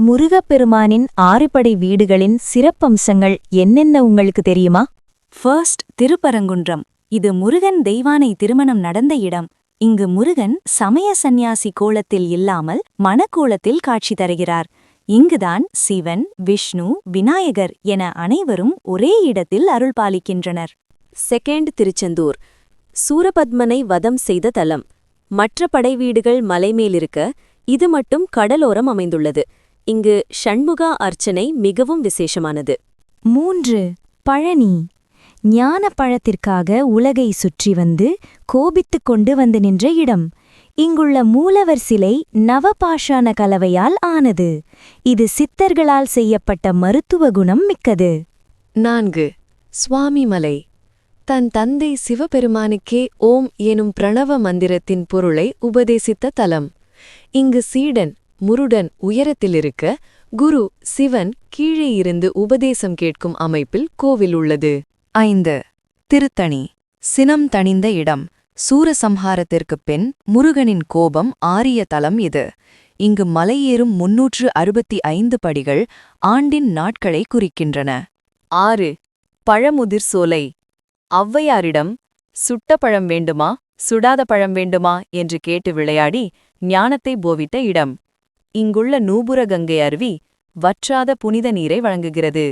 முருகப்பெருமானின் ஆறுபடை வீடுகளின் சிறப்பம்சங்கள் என்னென்ன உங்களுக்கு தெரியுமா? ஃபர்ஸ்ட் திருப்பரங்குன்றம். இது முருகன் தெய்வானை திருமணம் நடந்த இடம். இங்கு முருகன் சமய சந்நியாசி கோலத்தில் இல்லாமல் மணக்கோலத்தில் காட்சி தருகிறார். இங்குதான் சிவன், விஷ்ணு, விநாயகர் என அனைவரும் ஒரே இடத்தில் அருள் பாலிக்கின்றனர். செகண்ட் திருச்செந்தூர். சூரபத்மனை வதம் செய்த தலம். மற்ற படைவீடுகள் மலைமேலிருக்க இது மட்டும் கடலோரம் அமைந்துள்ளது. இங்கு ஷண்முகா அர்ச்சனை மிகவும் விசேஷமானது. 3. பழனி. ஞான பழத்திற்காக உலகை சுற்றி வந்து கோபித்துக் கொண்டு வந்து நின்ற இடம். இங்குள்ள மூலவர் சிலை நவபாஷாண கலவையால் ஆனது. இது சித்தர்களால் செய்யப்பட்ட மருத்துவ குணம் மிக்கது. 4. சுவாமிமலை. தன் தந்தை சிவபெருமானுக்கே ஓம் எனும் பிரணவ மந்திரத்தின் பொருளை உபதேசித்த தலம். இங்கு சீடன் முருடன் உயரத்திலிருக்க குரு சிவன் கீழே இருந்து உபதேசம் கேட்கும் அமைப்பில் கோவில் உள்ளது. 5. திருத்தணி. சினம் தணிந்த இடம். சூரசம்ஹாரத்திற்குப் பின் முருகனின் கோபம் ஆறிய தலம் இது. இங்கு மலையேறும் 365 படிகள் ஆண்டின் நாட்களை குறிக்கின்றன. 6. பழமுதிர் சோலை. ஔவையாரிடம் சுட்ட பழம் வேண்டுமா சுடாத பழம் வேண்டுமா என்று கேட்டு விளையாடி ஞானத்தை போவித்த இடம். இங்குள்ள நூபுர கங்கை அருவி வற்றாத புனித நீரை வழங்குகிறது.